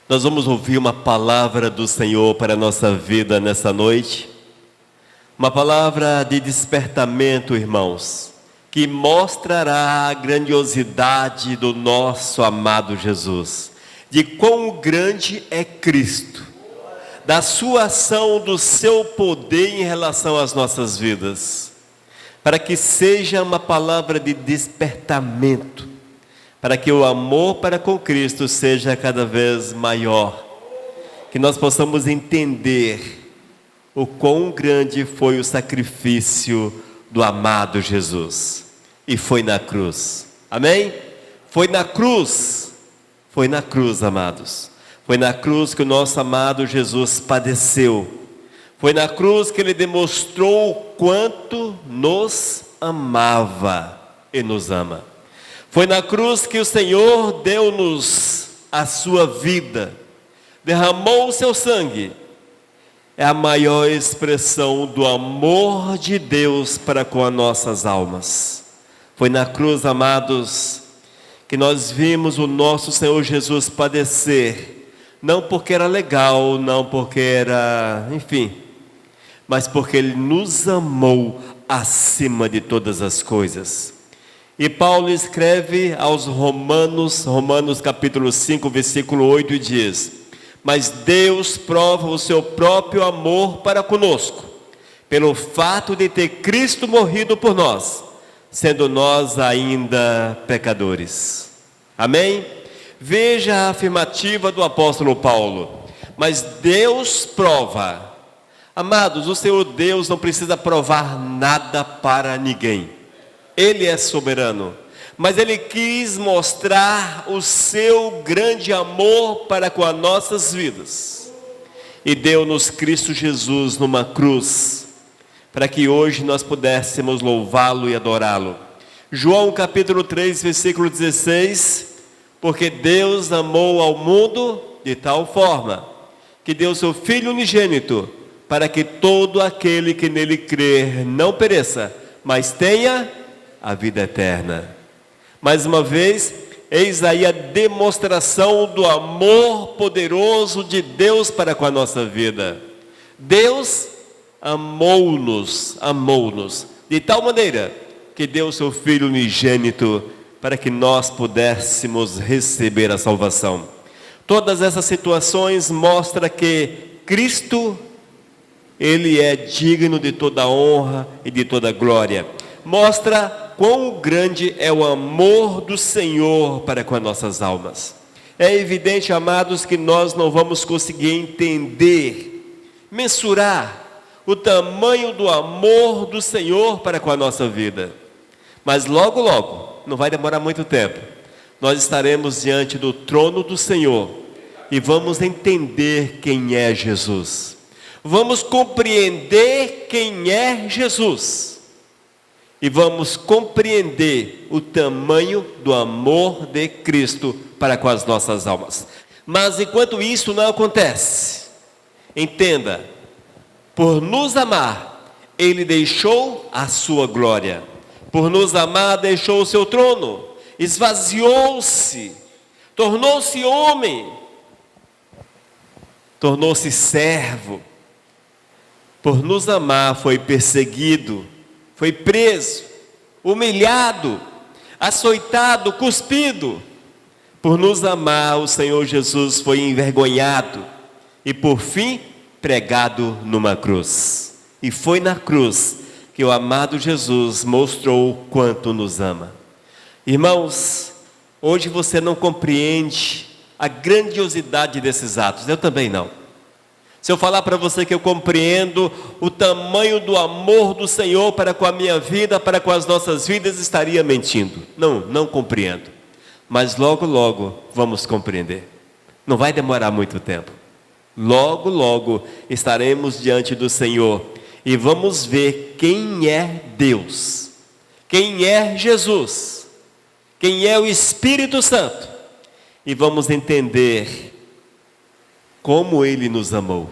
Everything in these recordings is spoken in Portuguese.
Nós vamos ouvir uma palavra do Senhor para a nossa vida nessa noite. Uma palavra de despertamento, irmãos, que mostrará a grandiosidade do nosso amado Jesus, de quão grande é Cristo, da sua ação, do seu poder em relação às nossas vidas, para que seja uma palavra de despertamento, para que o amor para com Cristo seja cada vez maior, que nós possamos entender o quão grande foi o sacrifício do amado Jesus. E foi na cruz. Amém? Foi na cruz, amados. Foi na cruz que o nosso amado Jesus padeceu. Foi na cruz que Ele demonstrou o quanto nos amava e nos ama. Foi na cruz que o Senhor deu-nos a sua vida, derramou o seu sangue. É a maior expressão do amor de Deus para com as nossas almas. Foi na cruz, amados, que nós vimos o nosso Senhor Jesus padecer, não porque era legal, não porque era, enfim, mas porque Ele nos amou acima de todas as coisas. E Paulo escreve aos Romanos capítulo 5, versículo 8, e diz: mas Deus prova o seu próprio amor para conosco, pelo fato de ter Cristo morrido por nós, sendo nós ainda pecadores. Amém? Veja a afirmativa do apóstolo Paulo. Mas Deus prova. Amados, o Senhor Deus não precisa provar nada para ninguém. Ele é soberano. Mas Ele quis mostrar o seu grande amor para com as nossas vidas. E deu-nos Cristo Jesus numa cruz, para que hoje nós pudéssemos louvá-lo e adorá-lo. João capítulo 3, versículo 16, porque Deus amou ao mundo de tal forma, que deu seu Filho unigênito, para que todo aquele que nele crer não pereça, mas tenha a vida eterna. Mais uma vez, eis aí a demonstração do amor poderoso de Deus para com a nossa vida. Deus amou-nos, de tal maneira que deu o seu Filho unigênito para que nós pudéssemos receber a salvação. Todas essas situações mostram que Cristo, Ele é digno de toda honra e de toda glória. Mostra quão grande é o amor do Senhor para com as nossas almas. É evidente, amados, que nós não vamos conseguir entender, mensurar o tamanho do amor do Senhor para com a nossa vida. Mas logo, logo, não vai demorar muito tempo, nós estaremos diante do trono do Senhor e vamos entender quem é Jesus. Vamos compreender quem é Jesus. E vamos compreender o tamanho do amor de Cristo para com as nossas almas. Mas enquanto isso não acontece, entenda, por nos amar, Ele deixou a sua glória. Por nos amar, deixou o seu trono, esvaziou-se, tornou-se homem, tornou-se servo. Por nos amar, foi perseguido, foi preso, humilhado, açoitado, cuspido. Por nos amar, o Senhor Jesus foi envergonhado e por fim pregado numa cruz. E foi na cruz que o amado Jesus mostrou o quanto nos ama. Irmãos, hoje você não compreende a grandiosidade desses atos, eu também não. Se eu falar para você que eu compreendo o tamanho do amor do Senhor para com a minha vida, para com as nossas vidas, estaria mentindo. Não compreendo. Mas logo, logo vamos compreender. Não vai demorar muito tempo. Logo, logo estaremos diante do Senhor e vamos ver quem é Deus, quem é Jesus, quem é o Espírito Santo. E vamos entender como Ele nos amou.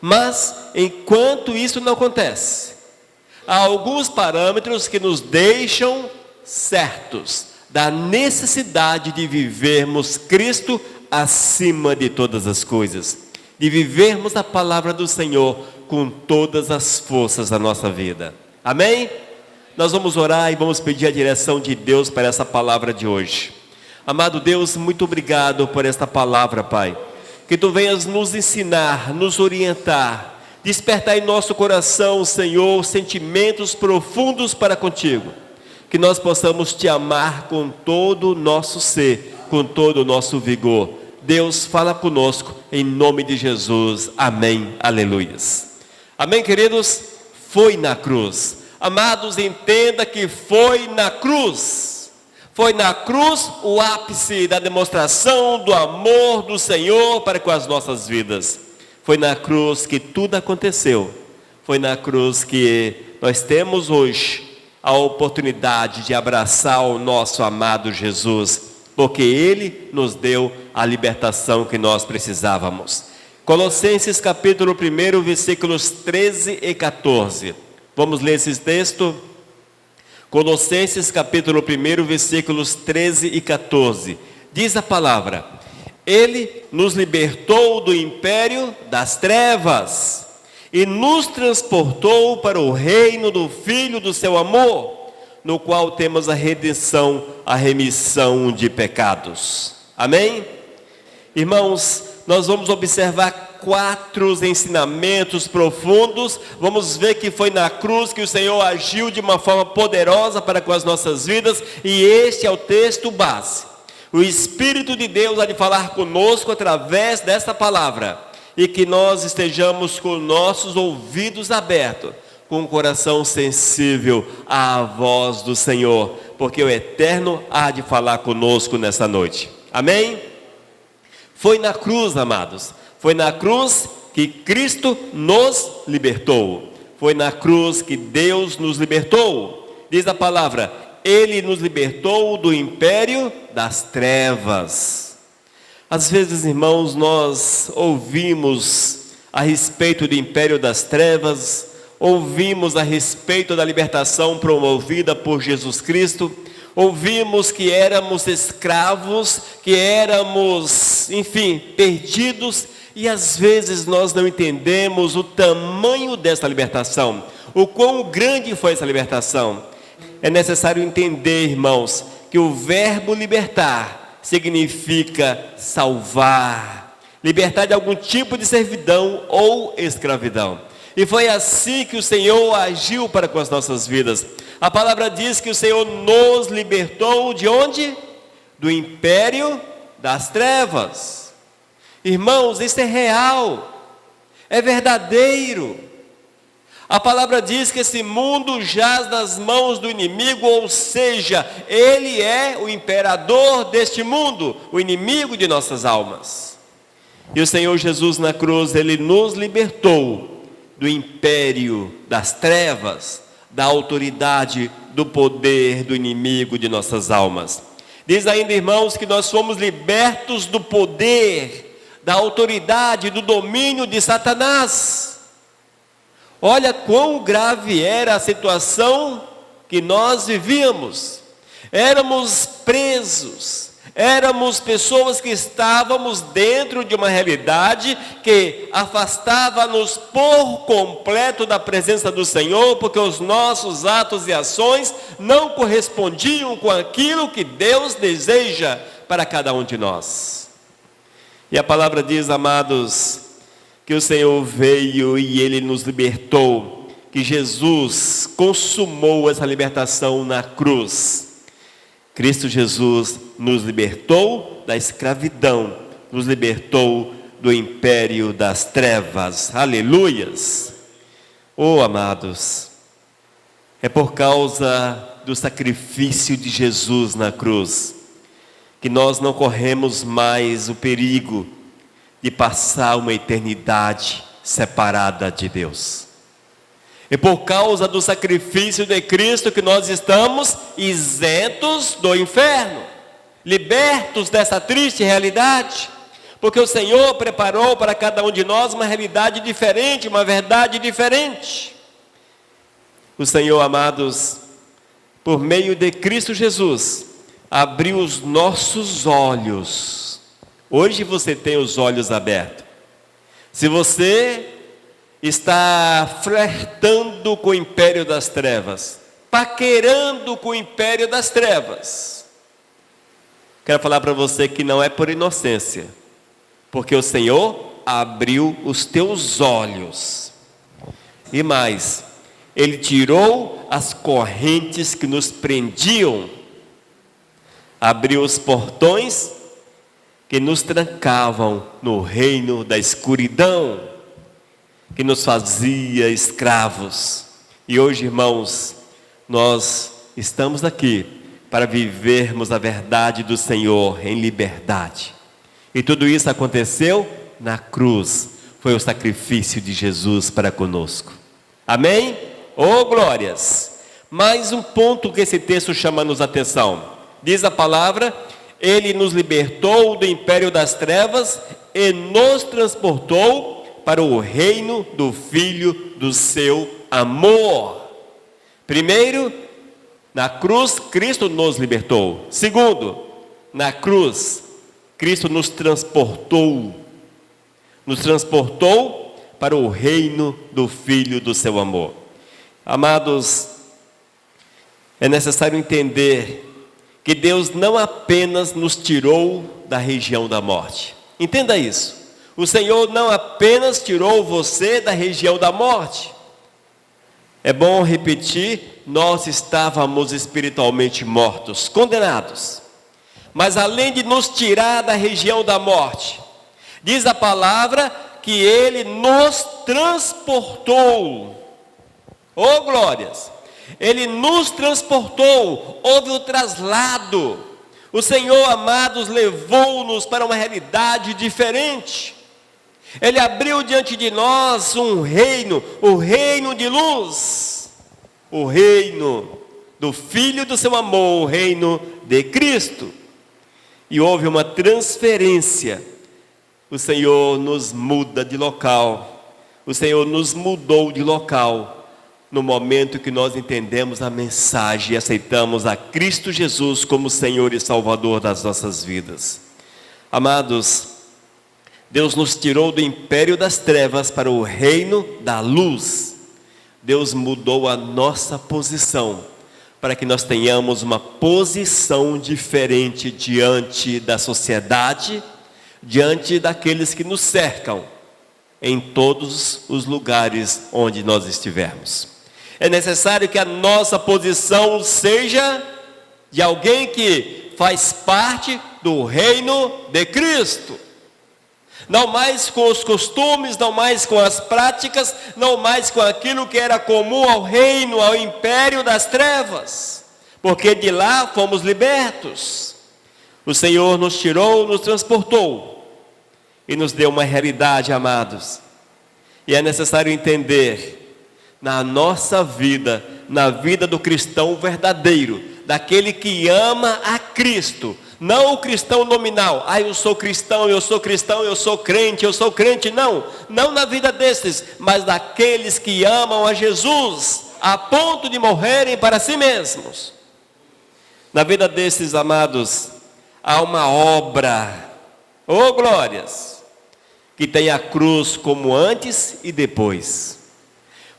Mas, enquanto isso não acontece, há alguns parâmetros que nos deixam certos da necessidade de vivermos Cristo acima de todas as coisas, de vivermos a palavra do Senhor com todas as forças da nossa vida. Amém? Nós vamos orar e vamos pedir a direção de Deus para essa palavra de hoje. Amado Deus, muito obrigado por esta palavra, Pai. Que Tu venhas nos ensinar, nos orientar, despertar em nosso coração, Senhor, sentimentos profundos para contigo. Que nós possamos Te amar com todo o nosso ser, com todo o nosso vigor. Deus, fala conosco, em nome de Jesus. Amém. Aleluias. Amém, queridos? Foi na cruz. Amados, entenda que foi na cruz. Foi na cruz o ápice da demonstração do amor do Senhor para com as nossas vidas. Foi na cruz que tudo aconteceu. Foi na cruz que nós temos hoje a oportunidade de abraçar o nosso amado Jesus, porque Ele nos deu a libertação que nós precisávamos. Colossenses capítulo 1, versículos 13 e 14. Vamos ler esse texto? Colossenses capítulo 1, versículos 13 e 14. Diz a palavra: Ele nos libertou do império das trevas e nos transportou para o reino do Filho do seu amor, no qual temos a redenção, a remissão de pecados. Amém? Irmãos, nós vamos observar 4 ensinamentos profundos. Vamos ver que foi na cruz que o Senhor agiu de uma forma poderosa para com as nossas vidas, e este é o texto base. O Espírito de Deus há de falar conosco através desta palavra, e que nós estejamos com nossos ouvidos abertos, com o coração sensível à voz do Senhor, porque o Eterno há de falar conosco nessa noite. Amém? Foi na cruz, amados. Foi na cruz que Cristo nos libertou. Foi na cruz que Deus nos libertou. Diz a palavra: Ele nos libertou do império das trevas. Às vezes, irmãos, nós ouvimos a respeito do império das trevas, ouvimos a respeito da libertação promovida por Jesus Cristo, ouvimos que éramos escravos, que éramos, enfim, perdidos, e às vezes nós não entendemos o tamanho dessa libertação, o quão grande foi essa libertação. É necessário entender, irmãos, que o verbo libertar significa salvar, libertar de algum tipo de servidão ou escravidão. E foi assim que o Senhor agiu para com as nossas vidas. A palavra diz que o Senhor nos libertou de onde? Do império das trevas. Irmãos, isso é real, é verdadeiro. A palavra diz que esse mundo jaz nas mãos do inimigo, ou seja, ele é o imperador deste mundo, o inimigo de nossas almas. E o Senhor Jesus na cruz, Ele nos libertou do império das trevas, da autoridade, do poder do inimigo de nossas almas. Diz ainda, irmãos, que nós fomos libertos do poder, da autoridade, do domínio de Satanás. Olha quão grave era a situação que nós vivíamos. Éramos presos, éramos pessoas que estávamos dentro de uma realidade que afastava-nos por completo da presença do Senhor, porque os nossos atos e ações não correspondiam com aquilo que Deus deseja para cada um de nós. E a palavra diz, amados, que o Senhor veio e Ele nos libertou, que Jesus consumou essa libertação na cruz. Cristo Jesus nos libertou da escravidão, nos libertou do império das trevas. Aleluias! Oh, amados, é por causa do sacrifício de Jesus na cruz que nós não corremos mais o perigo de passar uma eternidade separada de Deus. É por causa do sacrifício de Cristo que nós estamos isentos do inferno, libertos dessa triste realidade, porque o Senhor preparou para cada um de nós uma realidade diferente, uma verdade diferente. O Senhor, amados, por meio de Cristo Jesus, abriu os nossos olhos Hoje você tem os olhos abertos. Se você está flertando com o império das trevas, paquerando com o império das trevas, quero falar para você que não é por inocência, porque o Senhor abriu os teus olhos. E mais, Ele tirou as correntes que nos prendiam, abriu os portões que nos trancavam no reino da escuridão, que nos fazia escravos. E hoje, irmãos, nós estamos aqui para vivermos a verdade do Senhor em liberdade. E tudo isso aconteceu na cruz. Foi o sacrifício de Jesus para conosco. Amém? Oh, glórias! Mais um ponto que esse texto chama-nos a atenção. Diz a palavra: Ele nos libertou do império das trevas e nos transportou para o reino do Filho do seu amor. Primeiro, na cruz, Cristo nos libertou. Segundo, na cruz, Cristo nos transportou para o reino do Filho do seu amor. Amados, é necessário entender que Deus não apenas nos tirou da região da morte. Entenda isso. O Senhor não apenas tirou você da região da morte. É bom repetir, nós estávamos espiritualmente mortos, condenados. Mas além de nos tirar da região da morte, diz a palavra que Ele nos transportou. Oh, glórias! Ele nos transportou, houve o traslado. O Senhor, amados, levou-nos para uma realidade diferente. Ele abriu diante de nós um reino, o reino de luz, o reino do Filho do seu amor, o reino de Cristo. E houve uma transferência. O Senhor nos muda de local. O Senhor nos mudou de local no momento que nós entendemos a mensagem e aceitamos a Cristo Jesus como Senhor e Salvador das nossas vidas. Amados, Deus nos tirou do império das trevas para o reino da luz. Deus mudou a nossa posição para que nós tenhamos uma posição diferente diante da sociedade, diante daqueles que nos cercam, em todos os lugares onde nós estivermos. É necessário que a nossa posição seja de alguém que faz parte do reino de Cristo. Não mais com os costumes, não mais com as práticas, não mais com aquilo que era comum ao reino, ao império das trevas, porque de lá fomos libertos. O Senhor nos tirou, nos transportou e nos deu uma realidade, amados. E é necessário entender, na nossa vida, na vida do cristão verdadeiro, daquele que ama a Cristo, não o cristão nominal, eu sou cristão, eu sou cristão, eu sou crente, não na vida desses, mas daqueles que amam a Jesus, a ponto de morrerem para si mesmos. Na vida desses, amados, há uma obra, oh glórias, que tem a cruz como antes e depois.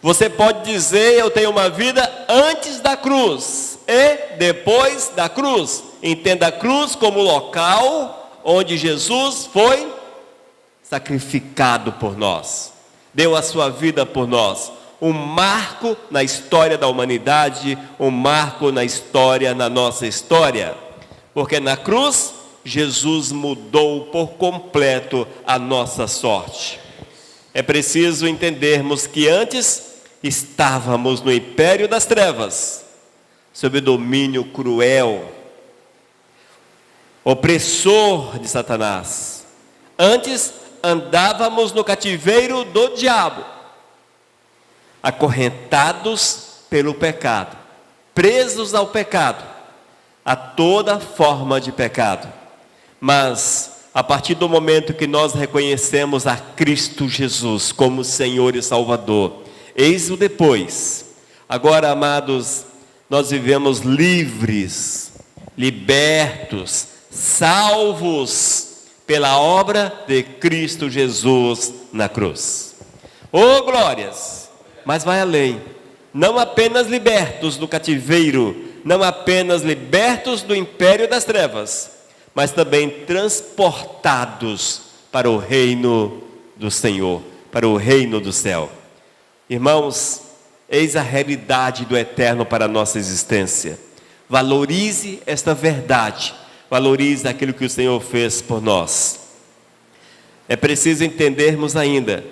Você pode dizer, eu tenho uma vida antes da cruz e depois da cruz. Entenda a cruz como local onde Jesus foi sacrificado por nós, deu a sua vida por nós. Um marco na história da humanidade, um marco na nossa história. Porque na cruz, Jesus mudou por completo a nossa sorte. É preciso entendermos que antes estávamos no império das trevas, sob o domínio cruel, opressor de Satanás. Antes andávamos no cativeiro do diabo, acorrentados pelo pecado, presos ao pecado, a toda forma de pecado. Mas a partir do momento que nós reconhecemos a Cristo Jesus como Senhor e Salvador, eis o depois. Agora, amados, nós vivemos livres, libertos, salvos pela obra de Cristo Jesus na cruz. Oh, glórias! Mas vai além. Não apenas libertos do cativeiro, não apenas libertos do império das trevas, mas também transportados para o reino do Senhor, para o reino do céu. Irmãos, eis a realidade do eterno para a nossa existência. Valorize esta verdade, valorize aquilo que o Senhor fez por nós. É preciso entendermos ainda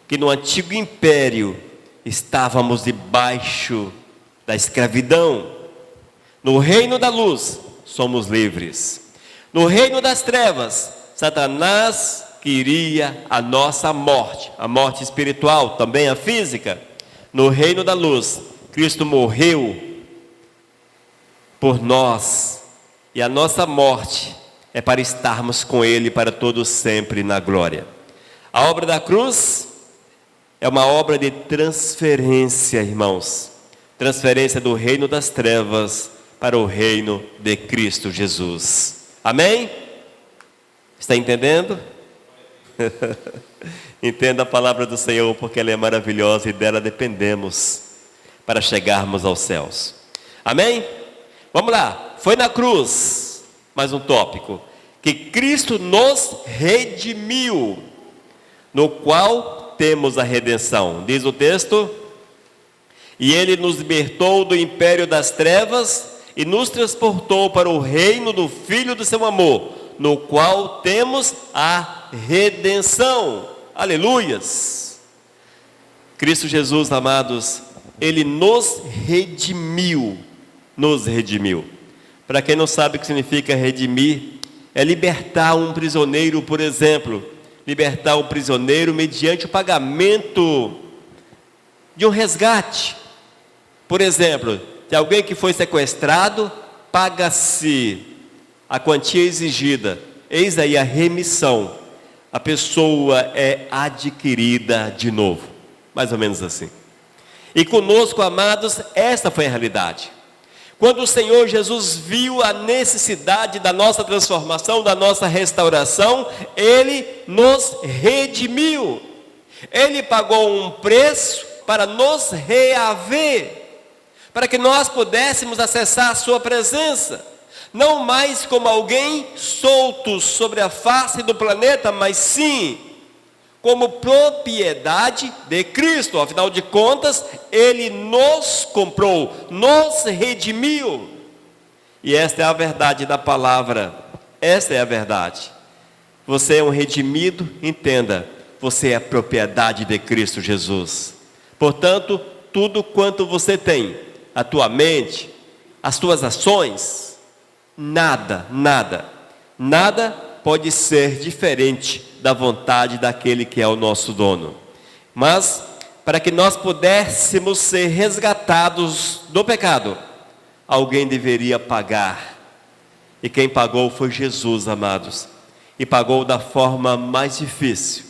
que no antigo império estávamos debaixo da escravidão. No reino da luz somos livres. No reino das trevas, Satanás queria a nossa morte, a morte espiritual, também a física. No reino da luz, Cristo morreu por nós, e a nossa morte é para estarmos com Ele para todo sempre na glória. A obra da cruz é uma obra de transferência, irmãos. Transferência do reino das trevas para o reino de Cristo Jesus. Amém? Está entendendo? Entenda a palavra do Senhor, porque ela é maravilhosa e dela dependemos para chegarmos aos céus. Amém? Vamos lá. Foi na cruz, mais um tópico, que Cristo nos redimiu, no qual temos a redenção. Diz o texto: e Ele nos libertou do império das trevas e nos transportou para o reino do Filho do seu amor, no qual temos a redenção. Aleluias! Cristo Jesus, amados, Ele nos redimiu. Nos redimiu. Para quem não sabe o que significa redimir, é libertar um prisioneiro, por exemplo. Libertar um prisioneiro mediante o pagamento de um resgate. Por exemplo, de alguém que foi sequestrado, paga-se a quantia exigida. Eis aí a remissão. A pessoa é adquirida de novo. Mais ou menos assim. E conosco, amados, esta foi a realidade. Quando o Senhor Jesus viu a necessidade da nossa transformação, da nossa restauração, Ele nos redimiu. Ele pagou um preço para nos reaver, para que nós pudéssemos acessar a sua presença, não mais como alguém solto sobre a face do planeta, mas sim como propriedade de Cristo. Afinal de contas, Ele nos comprou, nos redimiu. E esta é a verdade da palavra, esta é a verdade. Você é um redimido, entenda, você é propriedade de Cristo Jesus. Portanto, tudo quanto você tem, a tua mente, as tuas ações, nada pode ser diferente da vontade daquele que é o nosso dono. Mas, para que nós pudéssemos ser resgatados do pecado, alguém deveria pagar. E quem pagou foi Jesus, amados. E pagou da forma mais difícil.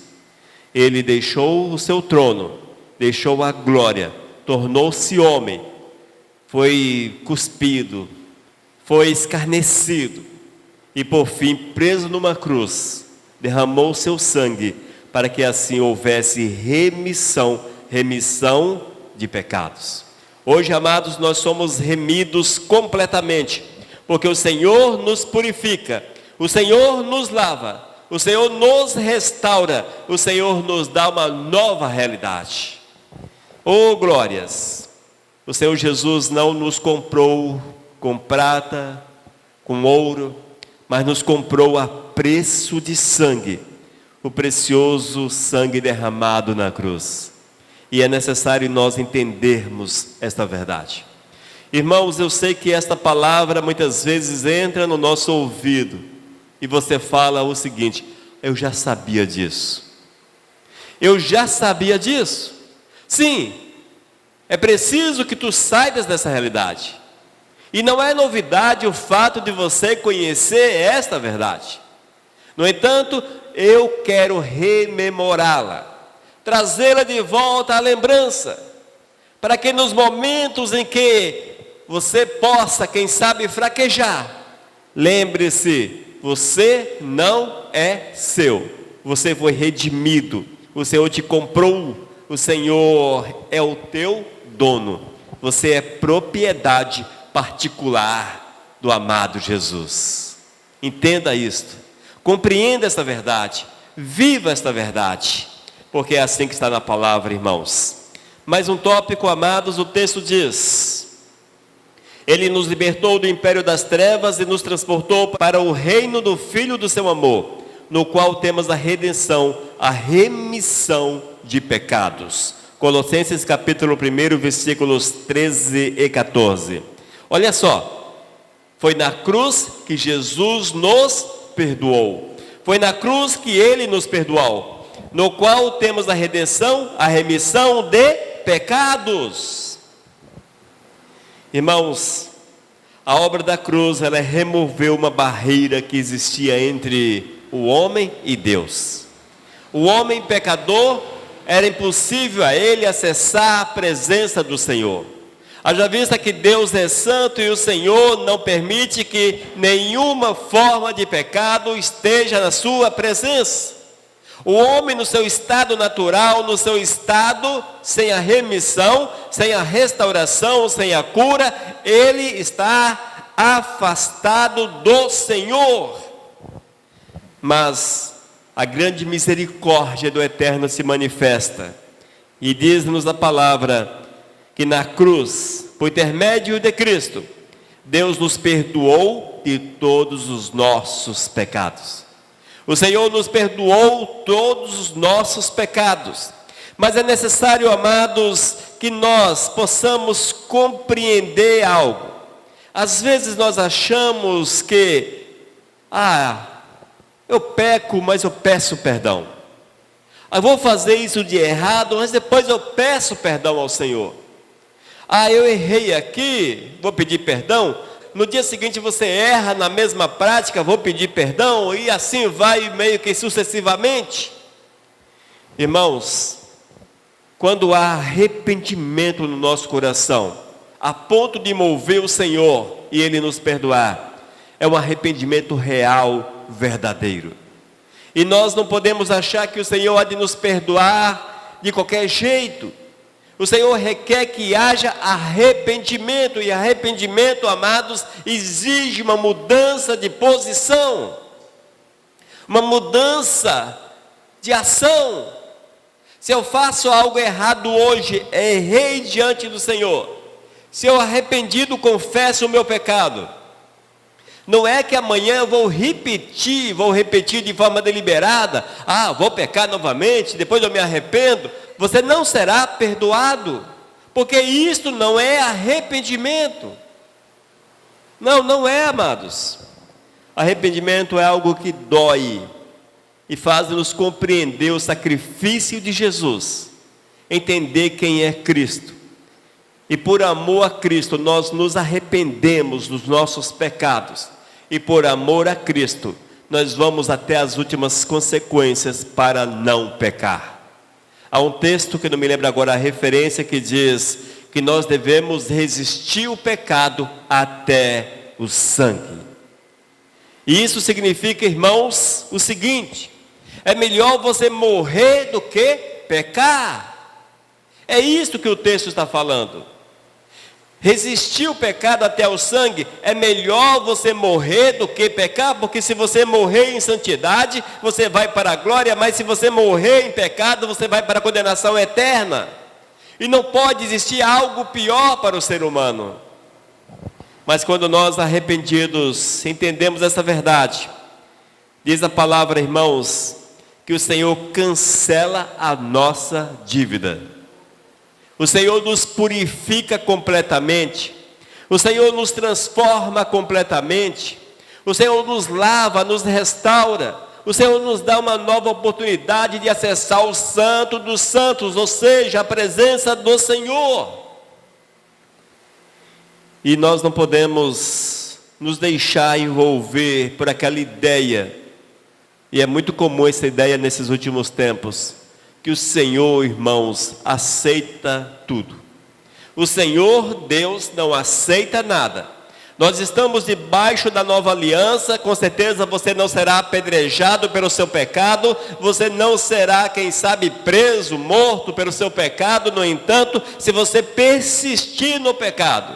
Ele deixou o seu trono, deixou a glória, tornou-se homem, foi cuspido, foi escarnecido e por fim preso numa cruz, derramou seu sangue para que assim houvesse remissão de pecados. Hoje, amados, nós somos remidos completamente, porque o Senhor nos purifica, o Senhor nos lava, o Senhor nos restaura, o Senhor nos dá uma nova realidade. Oh, glórias! O Senhor Jesus não nos comprou com prata, com ouro, mas nos comprou a preço de sangue, o precioso sangue derramado na cruz. E é necessário nós entendermos esta verdade. Irmãos, eu sei que esta palavra muitas vezes entra no nosso ouvido e você fala o seguinte: eu já sabia disso. Eu já sabia disso. Sim, é preciso que tu saias dessa realidade. E não é novidade o fato de você conhecer esta verdade. No entanto, eu quero rememorá-la, trazê-la de volta à lembrança, para que nos momentos em que você possa, quem sabe, fraquejar, lembre-se você não é seu. Você foi redimido. O Senhor te comprou. O Senhor é o teu dono. Você é propriedade particular do amado Jesus. Entenda isto. Compreenda esta verdade. Viva esta verdade. Porque é assim que está na palavra, irmãos. Mais um tópico, amados, o texto diz: Ele nos libertou do império das trevas e nos transportou para o reino do Filho do seu amor, no qual temos a redenção, a remissão de pecados. Colossenses capítulo 1, versículos 13 e 14. Olha só, foi na cruz que Jesus nos perdoou. Foi na cruz que Ele nos perdoou, no qual temos a redenção, a remissão de pecados. Irmãos, a obra da cruz, ela removeu uma barreira que existia entre o homem e Deus. O homem pecador, era impossível a ele acessar a presença do Senhor. Haja vista que Deus é santo e o Senhor não permite que nenhuma forma de pecado esteja na sua presença. O homem no seu estado natural, no seu estado sem a remissão, sem a restauração, sem a cura, ele está afastado do Senhor. Mas a grande misericórdia do Eterno se manifesta e diz-nos a palavra que na cruz, por intermédio de Cristo, Deus nos perdoou de todos os nossos pecados. O Senhor nos perdoou todos os nossos pecados. Mas é necessário, amados, que nós possamos compreender algo. Às vezes nós achamos que, eu peco, mas eu peço perdão. Eu vou fazer isso de errado, mas depois eu peço perdão ao Senhor. Eu errei aqui, vou pedir perdão. No dia seguinte você erra na mesma prática, vou pedir perdão, e assim vai meio que sucessivamente. Irmãos, quando há arrependimento no nosso coração, a ponto de mover o Senhor e Ele nos perdoar, é um arrependimento real, verdadeiro. E nós não podemos achar que o Senhor há de nos perdoar de qualquer jeito. O Senhor requer que haja arrependimento, e arrependimento, amados, exige uma mudança de posição, uma mudança de ação. Se eu faço algo errado hoje, errei diante do Senhor. Se eu arrependido confesso o meu pecado, não é que amanhã eu vou repetir de forma deliberada, vou pecar novamente, depois eu me arrependo. Você não será perdoado, porque isto não é arrependimento. Não é, amados. Arrependimento é algo que dói e faz-nos compreender o sacrifício de Jesus, entender quem é Cristo. E por amor a Cristo, nós nos arrependemos dos nossos pecados. E por amor a Cristo, nós vamos até as últimas consequências para não pecar. Há um texto que não me lembro agora a referência, que diz que nós devemos resistir o pecado até o sangue. E isso significa, irmãos, o seguinte: é melhor você morrer do que pecar. É isso que o texto está falando. Resistir o pecado até o sangue, é melhor você morrer do que pecar, porque se você morrer em santidade, você vai para a glória, mas se você morrer em pecado, você vai para a condenação eterna. E não pode existir algo pior para o ser humano. Mas quando nós arrependidos entendemos essa verdade, diz a palavra, irmãos, que o Senhor cancela a nossa dívida. O Senhor nos purifica completamente. O Senhor nos transforma completamente. O Senhor nos lava, nos restaura. O Senhor nos dá uma nova oportunidade de acessar o Santo dos Santos, ou seja, a presença do Senhor. E nós não podemos nos deixar envolver por aquela ideia, e é muito comum essa ideia nesses últimos tempos, que o Senhor, irmãos, aceita tudo. O Senhor, Deus, não aceita nada. Nós estamos debaixo da nova aliança, com certeza você não será apedrejado pelo seu pecado, você não será, quem sabe, preso, morto pelo seu pecado. No entanto, se você persistir no pecado,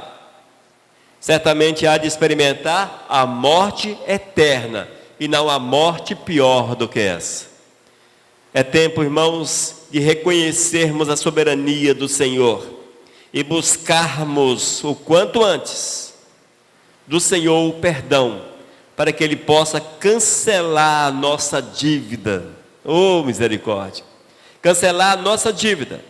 certamente há de experimentar a morte eterna, e não a morte pior do que essa. É tempo, irmãos, de reconhecermos a soberania do Senhor e buscarmos o quanto antes do Senhor o perdão, para que Ele possa cancelar a nossa dívida. Oh, misericórdia! Cancelar a nossa dívida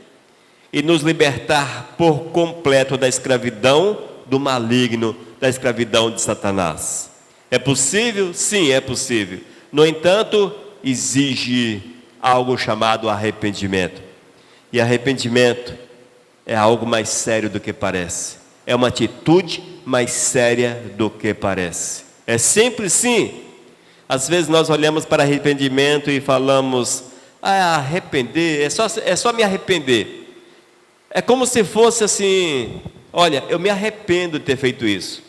e nos libertar por completo da escravidão do maligno, da escravidão de Satanás. É possível? Sim, é possível. No entanto, exige algo chamado arrependimento. E arrependimento é algo mais sério do que parece. É uma atitude mais séria do que parece. É sempre sim. Às vezes nós olhamos para arrependimento e falamos: arrepender, é só me arrepender. É como se fosse assim: olha, eu me arrependo de ter feito isso.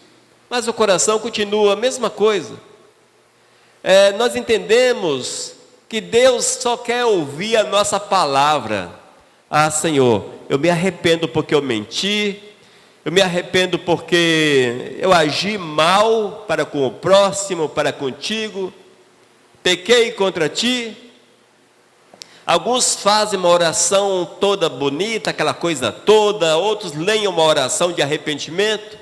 Mas o coração continua a mesma coisa. Nós entendemos que Deus só quer ouvir a nossa palavra. Senhor, eu me arrependo porque eu menti, eu me arrependo porque eu agi mal para com o próximo, para contigo, pequei contra ti. Alguns fazem uma oração toda bonita, aquela coisa toda, outros leem uma oração de arrependimento,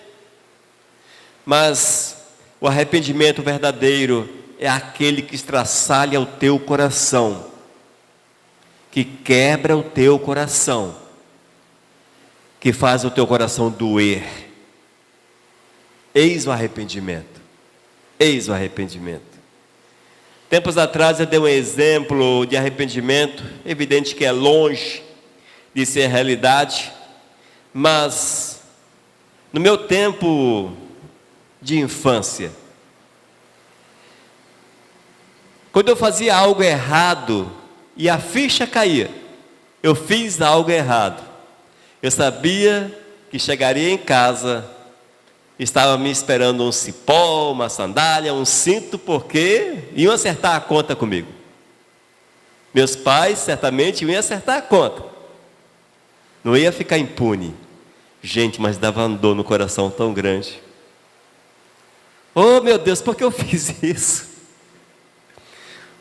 mas o arrependimento verdadeiro é aquele que estraçalha o teu coração, que quebra o teu coração, que faz o teu coração doer. Eis o arrependimento. Eis o arrependimento. Tempos atrás eu dei um exemplo de arrependimento, evidente que é longe de ser realidade, mas no meu tempo de infância, quando eu fazia algo errado e a ficha caía, eu fiz algo errado, eu sabia que chegaria em casa, estava me esperando um cipó, uma sandália, um cinto, porque iam acertar a conta comigo. Meus pais certamente iam acertar a conta, não ia ficar impune. Gente, mas dava uma dor no coração tão grande. Oh meu Deus, por que eu fiz isso?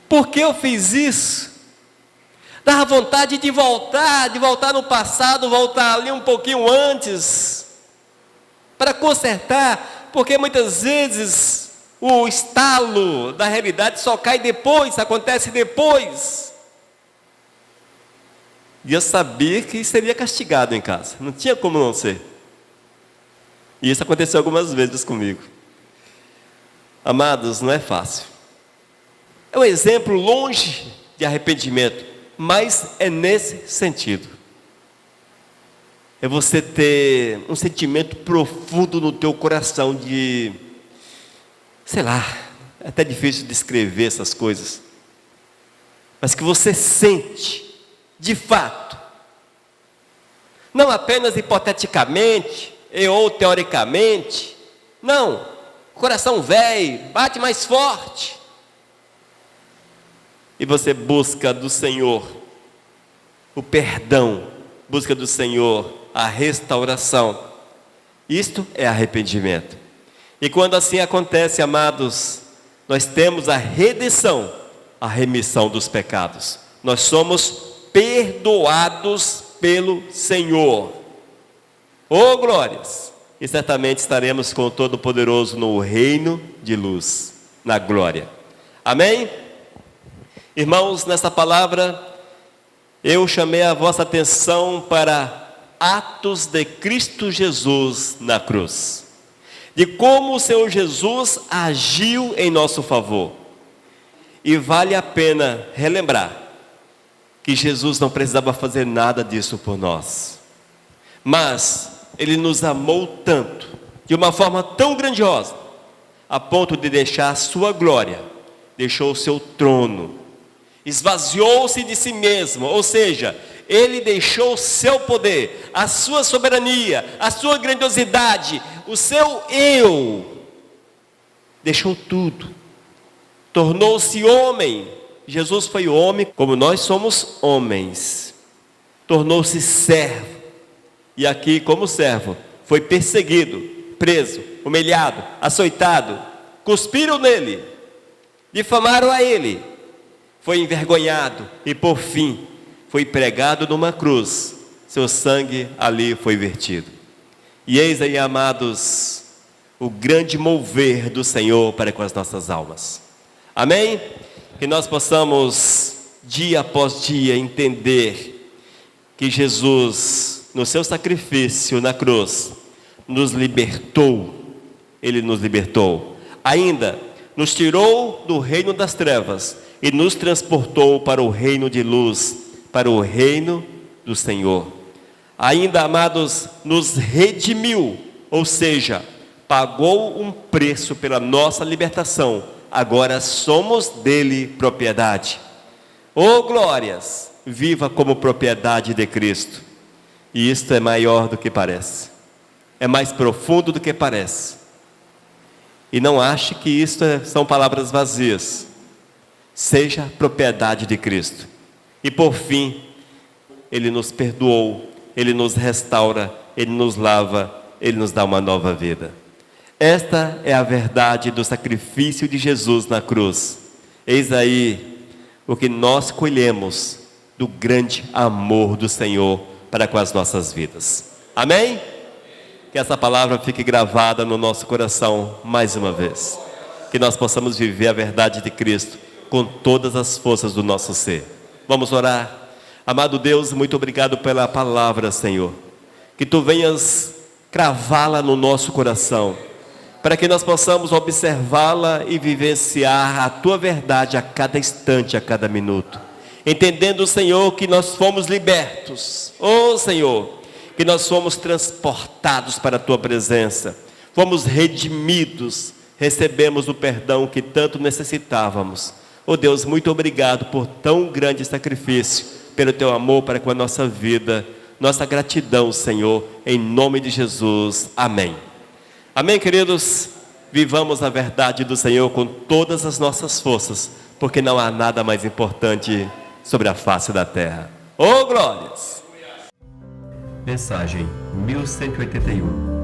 Por que eu fiz isso? Dava vontade de voltar no passado, voltar ali um pouquinho antes, para consertar, porque muitas vezes o estalo da realidade só cai depois, acontece depois. E eu sabia que seria castigado em casa, não tinha como não ser. E isso aconteceu algumas vezes comigo. Amados, não é fácil. É um exemplo longe de arrependimento, mas é nesse sentido. É você ter um sentimento profundo no teu coração de, sei lá, é até difícil descrever essas coisas, mas que você sente, de fato, não apenas hipoteticamente ou teoricamente, não, o coração velho, bate mais forte, e você busca do Senhor o perdão, busca do Senhor a restauração. Isto é arrependimento. E quando assim acontece, amados, nós temos a redenção, a remissão dos pecados. Nós somos perdoados pelo Senhor. Oh glórias! E certamente estaremos com o Todo-Poderoso no reino de luz, na glória. Amém? Irmãos, nessa palavra, eu chamei a vossa atenção para atos de Cristo Jesus na cruz. De como o Senhor Jesus agiu em nosso favor. E vale a pena relembrar que Jesus não precisava fazer nada disso por nós. Mas Ele nos amou tanto, de uma forma tão grandiosa, a ponto de deixar a sua glória, deixou o seu trono, esvaziou-se de si mesmo, ou seja, Ele deixou o seu poder, a sua soberania, a sua grandiosidade, o seu eu, deixou tudo, tornou-se homem. Jesus foi homem como nós somos homens, tornou-se servo, e aqui como servo, foi perseguido, preso, humilhado, açoitado, cuspiram nele, difamaram a ele, foi envergonhado e por fim foi pregado numa cruz, seu sangue ali foi vertido. E eis aí, amados, o grande mover do Senhor para com as nossas almas. Amém? Que nós possamos, dia após dia, entender que Jesus, no seu sacrifício na cruz, nos libertou. Ele nos libertou. Ainda nos tirou do reino das trevas e nos transportou para o reino de luz, para o reino do Senhor. Ainda, amados, nos redimiu, ou seja, pagou um preço pela nossa libertação. Agora somos dele propriedade. Oh glórias, viva como propriedade de Cristo. E isto é maior do que parece, é mais profundo do que parece. E não ache que isto são palavras vazias. Seja propriedade de Cristo. E por fim, Ele nos perdoou, Ele nos restaura, Ele nos lava, Ele nos dá uma nova vida. Esta é a verdade do sacrifício de Jesus na cruz. Eis aí o que nós colhemos do grande amor do Senhor para com as nossas vidas. Amém? Que essa palavra fique gravada no nosso coração mais uma vez. Que nós possamos viver a verdade de Cristo com todas as forças do nosso ser. Vamos orar. Amado Deus, muito obrigado pela palavra, Senhor. Que Tu venhas cravá-la no nosso coração, para que nós possamos observá-la e vivenciar a Tua verdade a cada instante, a cada minuto. Entendendo, Senhor, que nós fomos libertos. Oh, Senhor, que nós fomos transportados para a Tua presença. Fomos redimidos, recebemos o perdão que tanto necessitávamos. Oh Deus, muito obrigado por tão grande sacrifício, pelo Teu amor para com a nossa vida. Nossa gratidão, Senhor, em nome de Jesus. Amém. Amém, queridos? Vivamos a verdade do Senhor com todas as nossas forças, porque não há nada mais importante sobre a face da terra. Oh, glórias! Mensagem 1181.